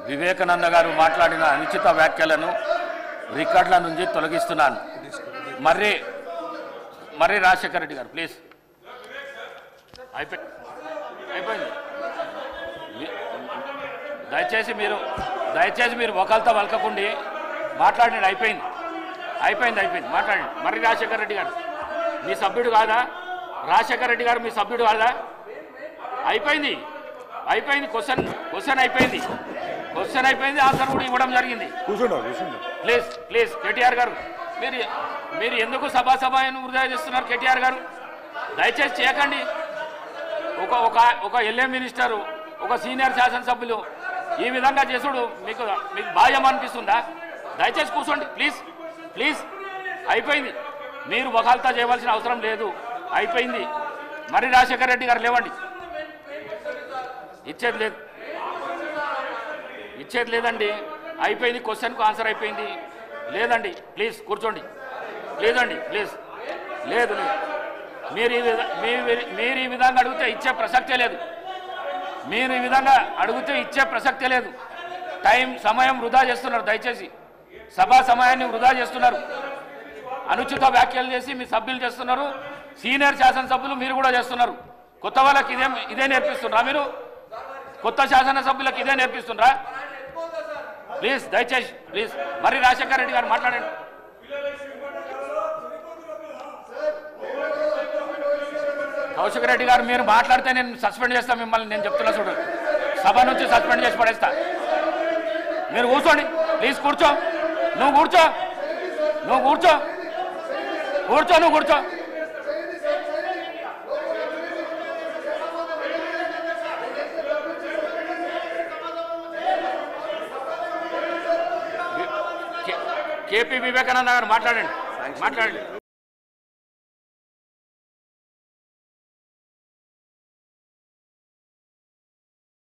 వివేకానంద గారు మాట్లాడిన అనుచిత వ్యాఖ్యలను రికార్డుల నుంచి తొలగిస్తున్నాను. మర్రి రాజశేఖర రెడ్డి గారు ప్లీజ్. అయిపోయింది. దయచేసి మీరు ఒకళ్ళతో వలకకుండి మాట్లాడండి. అయిపోయింది మాట్లాడండి. మర్రి రాజశేఖర రెడ్డి గారు మీ సభ్యుడు కాదా? రాజశేఖర రెడ్డి గారు మీ సభ్యుడు కాదా? అయిపోయింది. క్వశ్చన్ అయిపోయింది. ఆన్సర్ కూడా ఇవ్వడం జరిగింది. ప్లీజ్ కేటీఆర్ గారు మీరు ఎందుకు సభాసభను వృధా చేస్తున్నారు? కేటీఆర్ గారు దయచేసి చేయకండి. ఒక ఎల్ఏ మినిస్టరు, ఒక సీనియర్ శాసనసభ్యులు ఈ విధంగా చేసుడు మీకు బాధ్యం అనిపిస్తుందా? దయచేసి కూర్చోండి ప్లీజ్. అయిపోయింది. మీరు వకాల్తా చేయవలసిన అవసరం లేదు. అయిపోయింది. మరి రాజశేఖర రెడ్డి గారు లేవండి. ఇచ్చేది లేదండి. అయిపోయింది. క్వశ్చన్కు ఆన్సర్ అయిపోయింది. లేదండి ప్లీజ్ కూర్చోండి. ప్లీజ్ లేదు. మీరు ఈ విధంగా అడిగితే ఇచ్చే ప్రసక్తే లేదు. సమయం వృధా చేస్తున్నారు. దయచేసి సభా సమయాన్ని వృధా చేస్తున్నారు. అనుచిత వ్యాఖ్యలు చేసి మీ సభ్యులు చేస్తున్నారు. సీనియర్ శాసనసభ్యులు మీరు కూడా చేస్తున్నారు. కొత్త వాళ్ళకి ఇదే నేర్పిస్తున్నారా? మీరు కొత్త శాసనసభ్యులకు ఇదే నేర్పిస్తున్నారా? ప్లీజ్ మరి రాజశేఖర రెడ్డి గారు మాట్లాడండి. కౌశిక్ రెడ్డి గారు మీరు మాట్లాడితే నేను సస్పెండ్ చేస్తాను మిమ్మల్ని. నేను చెప్తున్నా చూడు, సభ నుంచి సస్పెండ్ చేసి పడేస్తా. మీరు కూర్చోండి ప్లీజ్. నువ్వు కూర్చో. కేపీ వివేకానంద గారు మాట్లాడండి.